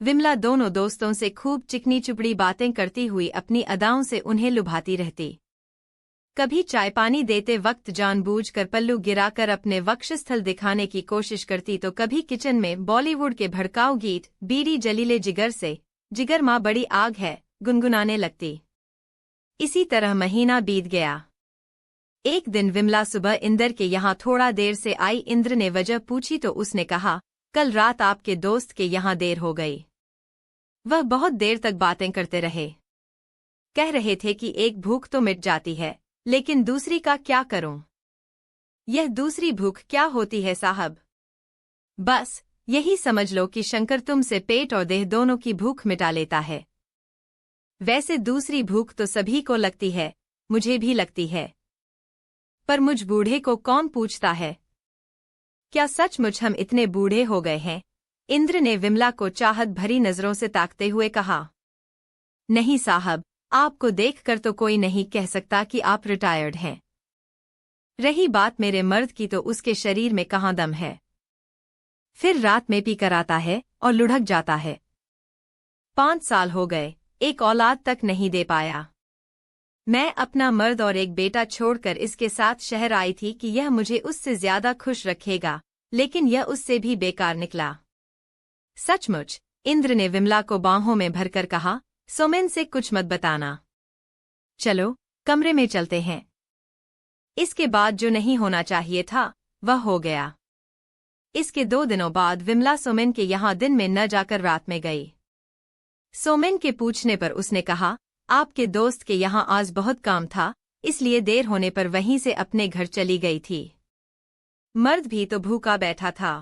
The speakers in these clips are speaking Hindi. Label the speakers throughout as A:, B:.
A: विमला दोनों दोस्तों से खूब चिकनी चुपड़ी बातें करती हुई अपनी अदाओं से उन्हें लुभाती रहती। कभी चाय पानी देते वक्त जानबूझकर पल्लू गिराकर अपने वक्षस्थल दिखाने की कोशिश करती तो कभी किचन में बॉलीवुड के भड़काऊ गीत बीड़ी जलीले जिगर से जिगर माँ बड़ी आग है गुनगुनाने लगती। इसी तरह महीना बीत गया। एक दिन विमला सुबह इंद्र के यहाँ थोड़ा देर से आई। इंद्र ने वजह पूछी तो उसने कहा, कल रात आपके दोस्त के यहाँ देर हो गई। वह बहुत देर तक बातें करते रहे। कह रहे थे कि एक भूख तो मिट जाती है, लेकिन दूसरी का क्या करूं? यह दूसरी भूख क्या होती है साहब? बस यही समझ लो कि शंकर तुमसे पेट और देह दोनों की भूख मिटा लेता है। वैसे दूसरी भूख तो सभी को लगती है, मुझे भी लगती है, पर मुझ बूढ़े को कौन पूछता है? क्या सचमुच हम इतने बूढ़े हो गए हैं? इंद्र ने विमला को चाहत भरी नजरों से ताकते हुए कहा। नहीं साहब, आपको देखकर तो कोई नहीं कह सकता कि आप रिटायर्ड हैं। रही बात मेरे मर्द की तो उसके शरीर में कहाँ दम है। फिर रात में पी कर आता है और लुढ़क जाता है। 5 साल हो गए, एक औलाद तक नहीं दे पाया। मैं अपना मर्द और एक बेटा छोड़कर इसके साथ शहर आई थी कि यह मुझे उससे ज्यादा खुश रखेगा, लेकिन यह उससे भी बेकार निकला। सचमुच, इंद्र ने विमला को बाहों में भरकर कहा, सोमेन से कुछ मत बताना। चलो कमरे में चलते हैं। इसके बाद जो नहीं होना चाहिए था वह हो गया। इसके 2 दिनों बाद विमला सोमेन के यहाँ दिन में न जाकर रात में गई। सोमेन के पूछने पर उसने कहा, आपके दोस्त के यहाँ आज बहुत काम था, इसलिए देर होने पर वहीं से अपने घर चली गई थी। मर्द भी तो भूखा बैठा था।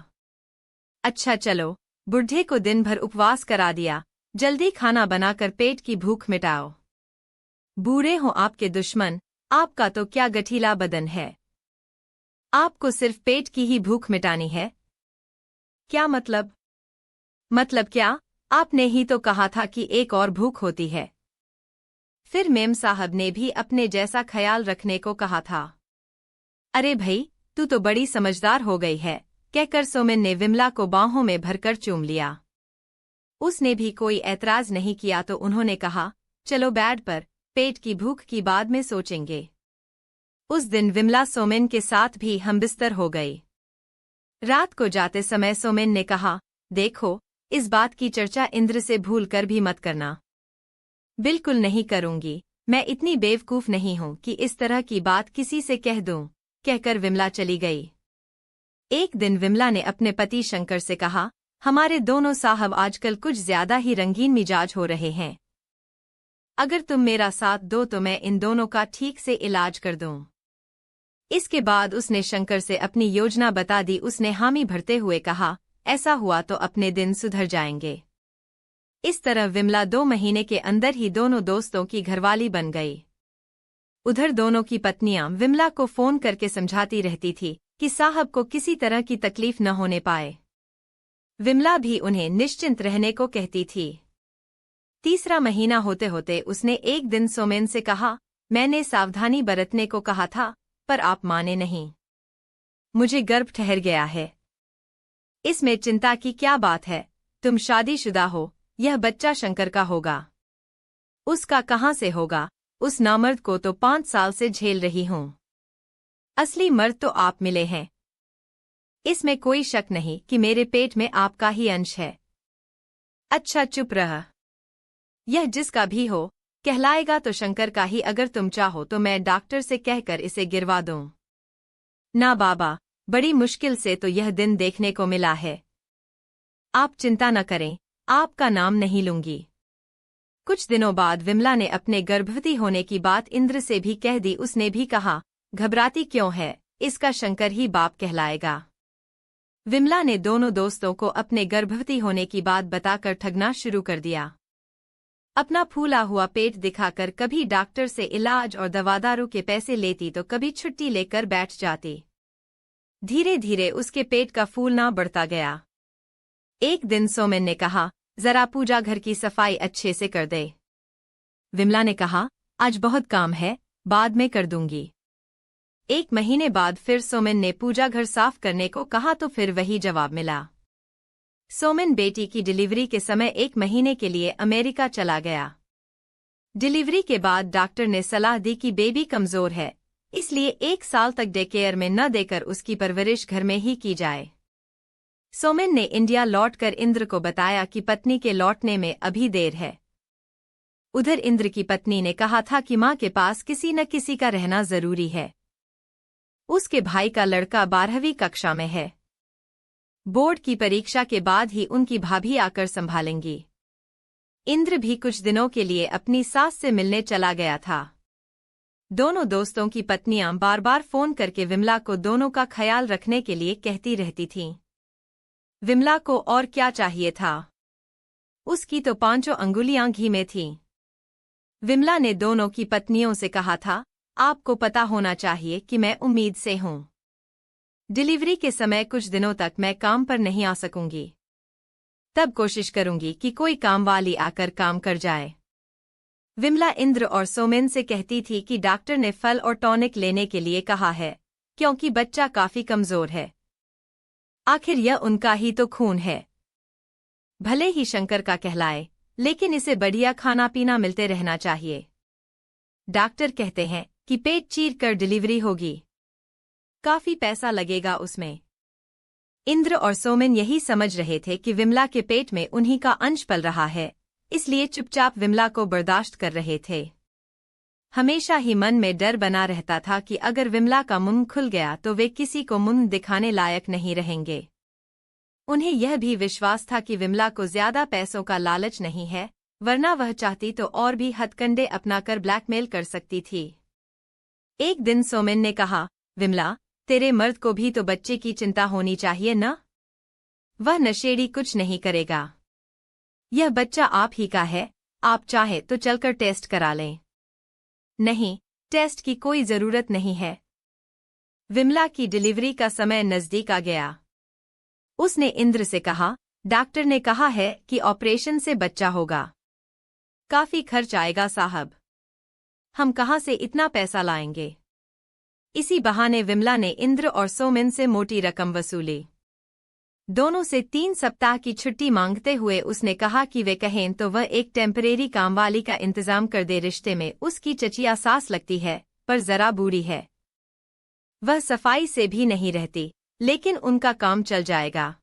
A: अच्छा चलो, बुढ़े को दिन भर उपवास करा दिया, जल्दी खाना बनाकर पेट की भूख मिटाओ। बूढ़े हो आपके दुश्मन, आपका तो क्या गठीला बदन है। आपको सिर्फ पेट की ही भूख मिटानी है। क्या मतलब? मतलब क्या? आपने ही तो कहा था कि एक और भूख होती है। फिर मेम साहब ने भी अपने जैसा ख्याल रखने को कहा था। अरे भई, तू तो बड़ी समझदार हो गई है, कहकर सोमेन ने विमला को बाहों में भरकर चूम लिया। उसने भी कोई ऐतराज नहीं किया तो उन्होंने कहा, चलो बेड पर, पेट की भूख की बाद में सोचेंगे। उस दिन विमला सोमेन के साथ भी हमबिस्तर हो गई। रात को जाते समय सोमेन ने कहा, देखो, इस बात की चर्चा इंद्र से भूल कर भी मत करना। बिल्कुल नहीं करूंगी, मैं इतनी बेवकूफ नहीं हूं कि इस तरह की बात किसी से कह दूं, कहकर विमला चली गई। एक दिन विमला ने अपने पति शंकर से कहा, हमारे दोनों साहब आजकल कुछ ज्यादा ही रंगीन मिजाज हो रहे हैं। अगर तुम मेरा साथ दो तो मैं इन दोनों का ठीक से इलाज कर दूं। इसके बाद उसने शंकर से अपनी योजना बता दी। उसने हामी भरते हुए कहा, ऐसा हुआ तो अपने दिन सुधर जाएंगे। इस तरह विमला 2 महीने के अंदर ही दोनों दोस्तों की घरवाली बन गई। उधर दोनों की पत्नियां विमला को फोन करके समझाती रहती थी कि साहब को किसी तरह की तकलीफ न होने पाए। विमला भी उन्हें निश्चिंत रहने को कहती थी। तीसरा महीना होते होते उसने एक दिन सोमेन से कहा, मैंने सावधानी बरतने को कहा था, पर आप माने नहीं। मुझे गर्भ ठहर गया है। इसमें चिंता की क्या बात है? तुम शादीशुदा हो, यह बच्चा शंकर का होगा। उसका कहाँ से होगा? उस नामर्द को तो 5 साल से झेल रही हूं। असली मर्द तो आप मिले हैं। इसमें कोई शक नहीं कि मेरे पेट में आपका ही अंश है। अच्छा चुप रह। यह जिसका भी हो, कहलाएगा तो शंकर का ही। अगर तुम चाहो तो मैं डॉक्टर से कहकर इसे गिरवा दूं। ना बाबा, बड़ी मुश्किल से तो यह दिन देखने को मिला है। आप चिंता न करें, आपका नाम नहीं लूंगी। कुछ दिनों बाद विमला ने अपने गर्भवती होने की बात इंद्र से भी कह दी। उसने भी कहा, घबराती क्यों है, इसका शंकर ही बाप कहलाएगा। विमला ने दोनों दोस्तों को अपने गर्भवती होने की बात बताकर ठगना शुरू कर दिया। अपना फूला हुआ पेट दिखाकर कभी डॉक्टर से इलाज और दवादारू के पैसे लेती तो कभी छुट्टी लेकर बैठ जाती। धीरे धीरे उसके पेट का फूलना बढ़ता गया। एक दिन सोमेन ने कहा, जरा पूजा घर की सफाई अच्छे से कर दे। विमला ने कहा, आज बहुत काम है, बाद में कर दूंगी। 1 महीने बाद फिर सोमेन ने पूजा घर साफ करने को कहा तो फिर वही जवाब मिला। सोमेन बेटी की डिलीवरी के समय 1 महीने के लिए अमेरिका चला गया। डिलीवरी के बाद डॉक्टर ने सलाह दी कि बेबी कमजोर है, इसलिए 1 साल तक डे केयर में न देकर उसकी परवरिश घर में ही की जाए। सोमेन ने इंडिया लौटकर इंद्र को बताया कि पत्नी के लौटने में अभी देर है। उधर इंद्र की पत्नी ने कहा था कि मां के पास किसी न किसी का रहना जरूरी है। उसके भाई का लड़का 12वीं कक्षा में है। बोर्ड की परीक्षा के बाद ही उनकी भाभी आकर संभालेंगी। इंद्र भी कुछ दिनों के लिए अपनी सास से मिलने चला गया था। दोनों दोस्तों की पत्नियां बार बार फोन करके विमला को दोनों का ख्याल रखने के लिए कहती रहती थीं। विमला को और क्या चाहिए था? उसकी तो 5 अंगुलियां घी में थीं। विमला ने दोनों की पत्नियों से कहा था, आपको पता होना चाहिए कि मैं उम्मीद से हूं। डिलीवरी के समय कुछ दिनों तक मैं काम पर नहीं आ सकूंगी। तब कोशिश करूंगी कि कोई काम वाली आकर काम कर जाए। विमला इंद्र और सोमेन से कहती थी कि डॉक्टर ने फल और टॉनिक लेने के लिए कहा है, क्योंकि बच्चा काफी कमजोर है। आखिर यह उनका ही तो खून है। भले ही शंकर का कहलाए, लेकिन इसे बढ़िया खाना पीना मिलते रहना चाहिए। डॉक्टर कहते हैं कि पेट चीर कर डिलीवरी होगी, काफी पैसा लगेगा उसमें। इंद्र और सोमेन यही समझ रहे थे कि विमला के पेट में उन्हीं का अंश पल रहा है, इसलिए चुपचाप विमला को बर्दाश्त कर रहे थे। हमेशा ही मन में डर बना रहता था कि अगर विमला का मुंह खुल गया तो वे किसी को मुंह दिखाने लायक नहीं रहेंगे। उन्हें यह भी विश्वास था कि विमला को ज्यादा पैसों का लालच नहीं है, वरना वह चाहती तो और भी हथकंडे अपनाकर ब्लैकमेल कर सकती थी। एक दिन सोमेन ने कहा, विमला, तेरे मर्द को भी तो बच्चे की चिंता होनी चाहिए न? वह नशेड़ी कुछ नहीं करेगा। यह बच्चा आप ही का है, आप चाहे तो चलकर टेस्ट करा लें। नहीं, टेस्ट की कोई जरूरत नहीं है। विमला की डिलीवरी का समय नजदीक आ गया। उसने इंद्र से कहा, डॉक्टर ने कहा है कि ऑपरेशन से बच्चा होगा। काफी खर्च आएगा साहब। हम कहां से इतना पैसा लाएंगे? इसी बहाने विमला ने इंद्र और सोमेन से मोटी रकम वसूली। दोनों से 3 सप्ताह की छुट्टी मांगते हुए उसने कहा कि वे कहें तो वह एक टेम्परेरी कामवाली का इंतजाम कर दे। रिश्ते में उसकी चचिया सास लगती है, पर जरा बूढ़ी है। वह सफाई से भी नहीं रहती, लेकिन उनका काम चल जाएगा।